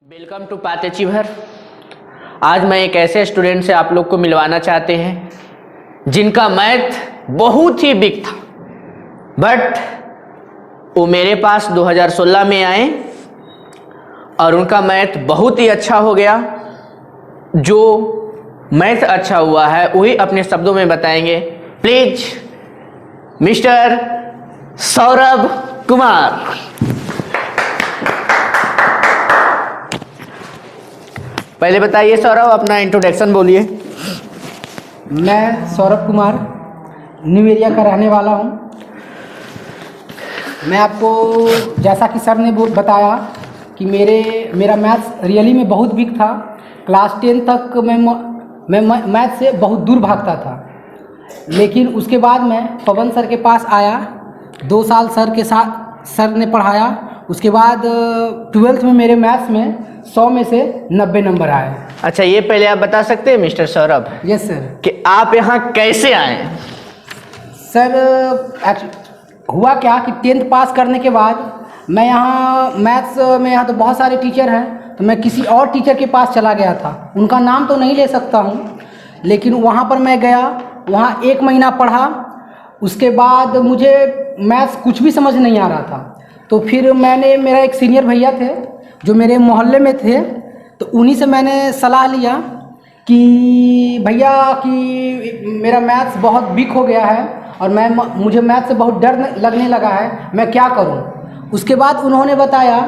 Welcome to path achiever. आज मैं एक ऐसे स्टूडेंट से आप लोग को मिलवाना चाहते हैं जिनका मैथ बहुत ही वीक था, बट वो मेरे पास 2016 में आए और उनका मैथ बहुत ही अच्छा हो गया। जो मैथ अच्छा हुआ है वही अपने शब्दों में बताएंगे। Please mister Saurabh Kumar. पहले बताइए सौरभ, अपना इंट्रोडक्शन बोलिए। मैं सौरभ कुमार न्यू एरिया का रहने वाला हूँ। मैं आपको जैसा कि सर ने बताया कि मेरा मैथ्स रियली में बहुत वीक था। क्लास 10 तक मैं मैथ से बहुत दूर भागता था, लेकिन उसके बाद मैं पवन सर के पास आया। 2 साल सर के साथ सर ने पढ़ाया। उसके बाद 12th में मेरे मैथ्स में 100 में से 90 नंबर आए। अच्छा, ये पहले आप बता सकते हैं मिस्टर सौरभ? Yes sir. कि आप यहाँ कैसे आए? सर हुआ क्या कि 10th पास करने के बाद मैं यहाँ मैथ्स में यहाँ तो बहुत सारे टीचर हैं, तो मैं किसी और टीचर के पास चला गया था। उनका नाम तो नहीं ले सकता हूँ, लेकिन वहाँ पर मैं गया, वहाँ 1 महीना पढ़ा। उसके बाद मुझे मैथ्स कुछ भी समझ नहीं आ रहा था। तो फिर मेरा एक सीनियर भैया थे जो मेरे मोहल्ले में थे, तो उन्हीं से मैंने सलाह लिया कि भैया कि मेरा मैथ्स बहुत वीक हो गया है और मुझे मैथ से बहुत डर लगने लगा है, मैं क्या करूं। उसके बाद उन्होंने बताया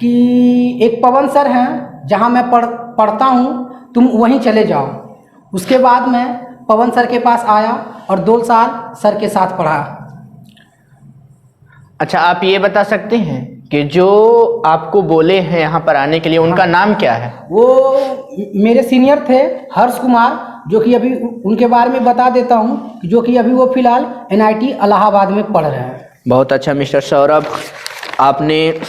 कि एक पवन सर हैं जहां मैं पढ़ता हूं, तुम वहीं चले जाओ। उसके बाद मैं पवन सर के पास आया और 2 साल सर के साथ पढ़ा। अच्छा, आप ये बता सकते हैं कि जो आपको बोले हैं यहाँ पर आने के लिए, उनका नाम क्या है? वो मेरे सीनियर थे हर्ष कुमार, जो कि अभी उनके बारे में बता देता हूँ, जो कि अभी वो फिलहाल NIT इलाहाबाद में पढ़ रहे हैं। बहुत अच्छा मिस्टर सौरभ, आपने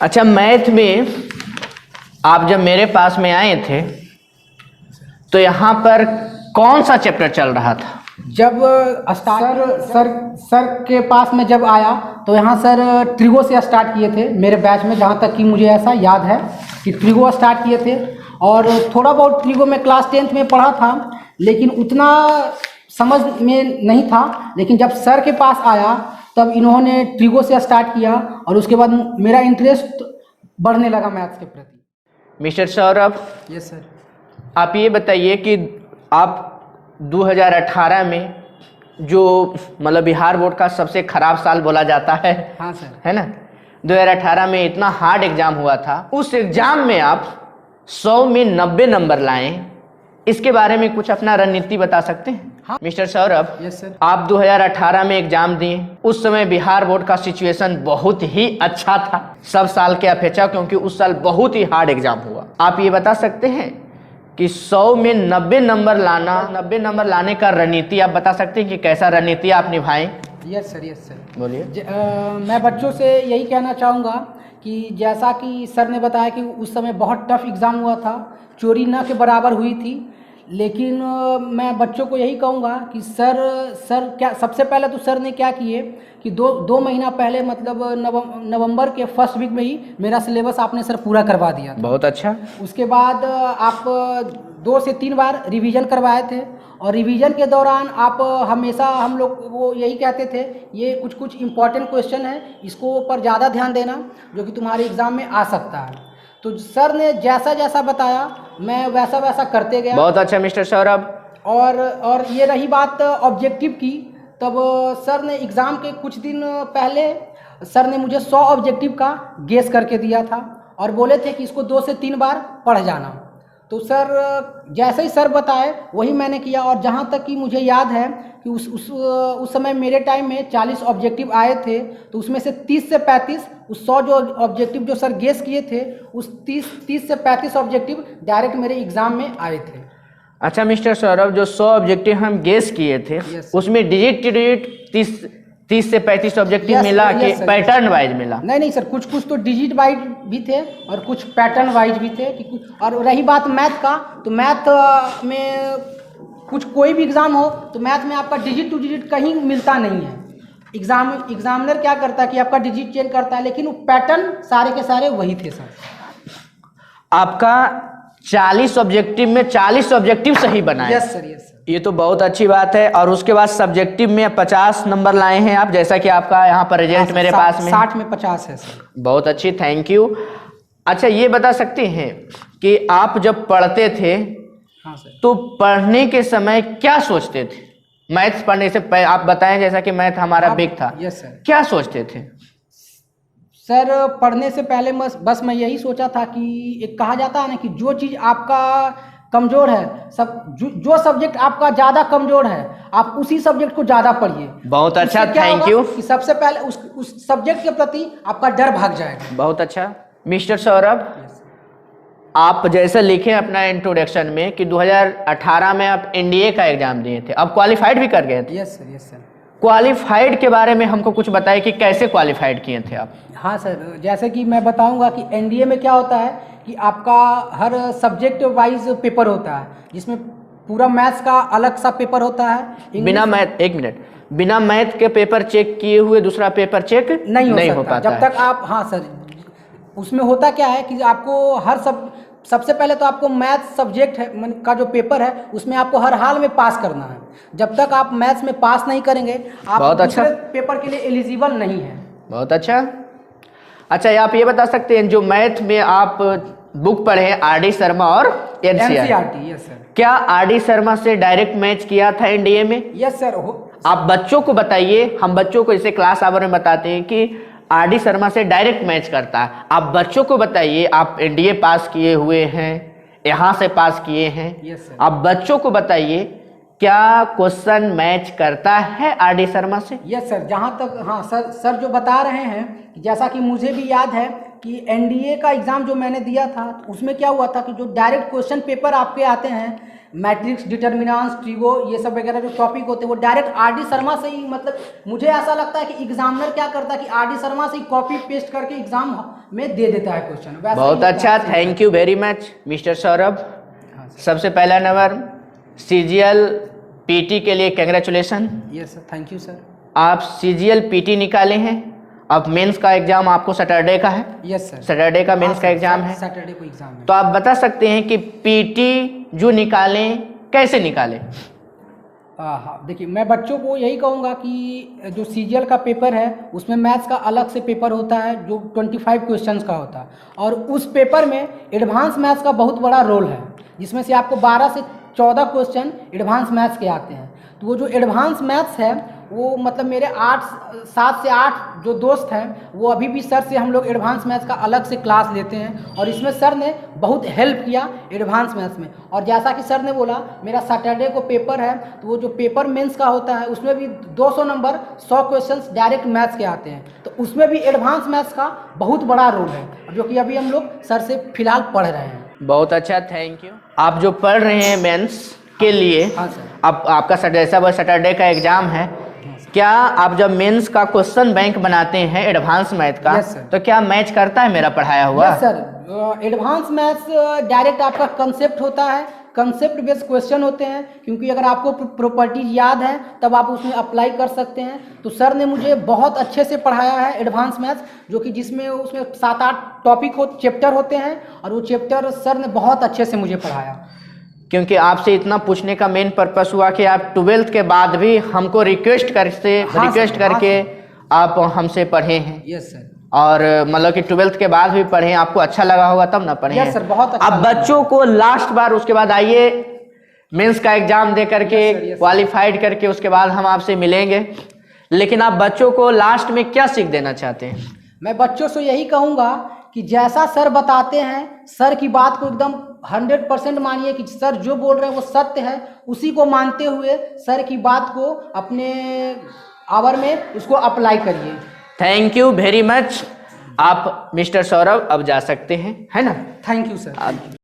अच्छा मैथ में आप जब मेरे पास में आए थे तो यहाँ पर कौन सा चैप्टर चल रहा था? जब सर के पास में जब आया तो यहाँ सर ट्रिगो से स्टार्ट किए थे मेरे बैच में, जहाँ तक कि मुझे ऐसा याद है कि ट्रिगो स्टार्ट किए थे। और थोड़ा बहुत ट्रिगो में क्लास 10th में पढ़ा था, लेकिन उतना समझ में नहीं था। लेकिन जब सर के पास आया तब इन्होंने ट्रिगो से स्टार्ट किया और उसके बाद मेरा इंटरेस्ट बढ़ने लगा मैथ्स के प्रति। Mister Saurabh, yes sir. आप ये बताइए कि आप 2018 में जो मतलब बिहार बोर्ड का सबसे खराब साल बोला जाता है, हाँ सर, है ना, 2018 में इतना हार्ड एग्जाम हुआ था। उस एग्जाम में आप 100 में 90 नंबर लाए, इसके बारे में कुछ अपना रणनीति बता सकते हैं? हाँ मिस्टर सौरभ, यस सर। आप 2018 में एग्जाम दिए, उस समय बिहार बोर्ड का सिचुएशन बहुत ही अच्छा था सब साल के अपेक्षा, क्योंकि उस साल बहुत ही हार्ड एग्जाम हुआ। आप ये बता सकते हैं कि 100 में 90 नंबर लाने का रणनीति आप बता सकते हैं कि कैसा रणनीति आप निभाएं? Yes sir, yes sir. बोलिए। मैं बच्चों से यही कहना चाहूँगा कि जैसा कि सर ने बताया कि उस समय बहुत टफ एग्ज़ाम हुआ था, चोरी न के बराबर हुई थी, लेकिन मैं बच्चों को यही कहूँगा कि सर क्या सबसे पहले तो सर ने क्या किए कि दो महीना पहले मतलब नवंबर के फर्स्ट वीक में ही मेरा सिलेबस आपने सर पूरा करवा दिया था। बहुत अच्छा। उसके बाद आप 2 से 3 बार रिवीजन करवाए थे, और रिवीजन के दौरान आप हमेशा हम लोग वो यही कहते थे, ये कुछ इम्पॉर्टेंट क्वेश्चन है, इसको पर ज़्यादा ध्यान देना जो कि तुम्हारे एग्ज़ाम में आ सकता है। तो सर ने जैसा जैसा बताया मैं वैसा वैसा करते गया। बहुत अच्छा मिस्टर सौरभ। और ये रही बात ऑब्जेक्टिव की, तब सर ने एग्ज़ाम के कुछ दिन पहले सर ने मुझे 100 ऑब्जेक्टिव का गेस करके दिया था और बोले थे कि इसको 2 से 3 बार पढ़ जाना। तो सर जैसे ही सर बताए वही मैंने किया, और जहाँ तक कि मुझे याद है कि उस समय मेरे टाइम में 40 ऑब्जेक्टिव आए थे, तो उसमें से 30 से 35 उस 100 जो ऑब्जेक्टिव जो सर गेस किए थे, उस 30 से 35 ऑब्जेक्टिव डायरेक्ट मेरे एग्ज़ाम में आए थे। अच्छा मिस्टर सौरभ, जो 100 ऑब्जेक्टिव हम गेस किए थे, उसमें डिजिट 30 से 35 ऑब्जेक्टिव मिला कि पैटर्न वाइज मिला? नहीं सर, कुछ तो डिजिट वाइज भी थे और कुछ पैटर्न वाइज भी थे कि और रही बात मैथ का, तो मैथ में कोई भी एग्ज़ाम हो तो मैथ में आपका डिजिट टू डिजिट कहीं मिलता नहीं है। एग्जामिनर क्या करता है कि आपका डिजिट चेंज करता है, लेकिन वो पैटर्न सारे के सारे वही थे सर। आपका 40 ऑब्जेक्टिव में 40 ऑब्जेक्टिव सही बनाए। Yes sir, yes sir. ये तो बहुत अच्छी बात है। और उसके बाद सब्जेक्टिव में 50 नंबर लाए हैं आप, जैसा कि आपका यहाँ पर रिजल्ट मेरे पास में 60 में 50 है सर। बहुत अच्छी, थैंक यू। अच्छा, ये बता सकते हैं कि आप जब पढ़ते थे हाँ सर। तो पढ़ने के समय क्या सोचते थे? मैथ्स पढ़ने से पहले आप बताएं, जैसा कि मैथ हमारा बिग था। Yes sir. क्या सोचते थे? सर पढ़ने से पहले बस मैं यही सोचा था कि एक कहा जाता है ना कि जो चीज़ आपका कमज़ोर है, जो सब्जेक्ट आपका ज़्यादा कमज़ोर है, आप उसी सब्जेक्ट को ज़्यादा पढ़िए। बहुत अच्छा, इससे क्या थैंक होगा यू। कि सबसे पहले उस सब्जेक्ट के प्रति आपका डर भाग जाएगा। बहुत अच्छा। मिस्टर सौरभ, आप जैसे लिखे अपना इंट्रोडक्शन में कि 2018 में आप एनडीए का एग्जाम दिए थे, आप क्वालिफाइड भी कर गए थे। Yes sir, yes sir. Qualified के बारे में हमको कुछ बताइए कि कैसे क्वालिफाइड किए थे आप? हाँ सर, जैसे कि मैं बताऊंगा कि एनडीए में क्या होता है कि आपका हर सब्जेक्ट वाइज पेपर होता है, जिसमें पूरा मैथ्स का अलग सा पेपर होता है। बिना मैथ, एक मिनट, बिना मैथ के पेपर चेक किए हुए दूसरा पेपर चेक नहीं हो पाता जब है। तक आप, हाँ सर, उसमें होता क्या है कि आपको सबसे पहले तो आपको मैथ्स सब्जेक्ट है का जो पेपर है उसमें आपको हर हाल में पास करना है। जब तक आप मैथ्स में पास नहीं करेंगे आप बहुत अच्छा। दूसरे पेपर के लिए एलिजिबल नहीं है। बहुत अच्छा। अच्छा, आप ये बता सकते हैं जो मैथ में आप बुक पढ़े हैं आर.डी. शर्मा और एनसीईआरटी, यस सर। क्या आर.डी. शर्मा से डायरेक्ट मैच किया था एनडीए में? Yes sir. आप बच्चों को बताइए, हम बच्चों को इसे क्लास आवर में बताते हैं कि आर.डी. शर्मा से डायरेक्ट मैच करता है। आप बच्चों को बताइए, आप एनडीए पास किए हुए हैं, यहाँ से पास किए हैं। Yes sir. आप बच्चों को बताइए क्या क्वेश्चन मैच करता है आर.डी. शर्मा से? यस सर, जहाँ तक, हाँ सर जो बता रहे हैं, जैसा कि मुझे भी याद है कि एनडीए का एग्ज़ाम जो मैंने दिया था उसमें क्या हुआ था कि जो डायरेक्ट क्वेश्चन पेपर आपके आते हैं, मैट्रिक्स, डिटर्मिनेंट्स, ट्रिगो, ये सब वगैरह जो टॉपिक होते हैं वो डायरेक्ट आर.डी. शर्मा से ही, मतलब मुझे ऐसा लगता है कि एग्जामिनर क्या करता है कि आर.डी. शर्मा से ही कॉपी पेस्ट करके एग्जाम में दे देता है क्वेश्चन। बहुत अच्छा, thank you very much mister Saurabh. सबसे पहला नंबर सीजीएल पीटी के लिए congratulation. Yes sir, thank you sir. आप सीजीएल पीटी निकाले हैं। अब मेंस का एग्जाम आपको सैटरडे का है। यस सर, सैटरडे का मेंस का एग्जाम है। सैटरडे को एग्जाम है। तो आप बता सकते हैं कि पीटी जो निकालें कैसे निकालें? हाँ, देखिए मैं बच्चों को यही कहूँगा कि जो सीजीएल का पेपर है उसमें मैथ्स का अलग से पेपर होता है जो 25 क्वेश्चंस का होता है, और उस पेपर में एडवांस मैथ्स का बहुत बड़ा रोल है, जिसमें से आपको 12 से 14 क्वेश्चन एडवांस मैथ्स के आते हैं। तो वो जो एडवांस मैथ्स है वो मतलब मेरे 7 से 8 जो दोस्त हैं वो अभी भी सर से हम लोग एडवांस मैथ्स का अलग से क्लास लेते हैं, और इसमें सर ने बहुत हेल्प किया एडवांस मैथ्स में। और जैसा कि सर ने बोला मेरा सैटरडे को पेपर है, तो वो जो पेपर मेंस का होता है उसमें भी 200 नंबर 100 क्वेश्चंस डायरेक्ट मैथ्स के आते हैं, तो उसमें भी एडवांस मैथ्स का बहुत बड़ा रोल है, जो कि अभी हम लोग सर से फिलहाल पढ़ रहे हैं। बहुत अच्छा, थैंक यू। आप जो पढ़ रहे हैं मेंस के लिए, हाँ सर। अब आपका सैटरडे का एग्जाम है, क्या आप जब मेंस का क्वेश्चन बैंक बनाते हैं एडवांस मैथ का, यस सर, तो क्या मैच करता है मेरा पढ़ाया हुआ? Yes sir, advance maths direct आपका कंसेप्ट होता है, कंसेप्ट बेस्ड क्वेश्चन होते हैं, क्योंकि अगर आपको प्रॉपर्टीज याद है तब आप उसमें अप्लाई कर सकते हैं। तो सर ने मुझे बहुत अच्छे से पढ़ाया है एडवांस मैथ्स, जो कि जिसमें उसमें 7-8 टॉपिक चैप्टर होते हैं, और वो चैप्टर सर ने बहुत अच्छे से मुझे पढ़ाया। क्योंकि आपसे इतना पूछने का मेन पर्पस हुआ कि आप 12th के बाद भी हमको रिक्वेस्ट करके आप हमसे पढ़े हैं। Yes sir. और मतलब कि 12th के बाद भी पढ़े, आपको अच्छा लगा होगा तब ना पढ़े। यस सर, बहुत अच्छा। अब बच्चों को लास्ट बार उसके बाद आइए मेंस का एग्जाम दे करके क्वालिफाइड करके उसके बाद हम आपसे मिलेंगे, लेकिन आप बच्चों को लास्ट में क्या सीख देना चाहते हैं? मैं बच्चों से यही कहूँगा कि जैसा सर बताते हैं सर की बात को एकदम 100% मानिए, कि सर जो बोल रहे हैं वो सत्य है, उसी को मानते हुए सर की बात को अपने आवर में उसको अप्लाई करिए। Thank you very much. आप मिस्टर सौरभ अब जा सकते हैं, है ना? Thank you sir.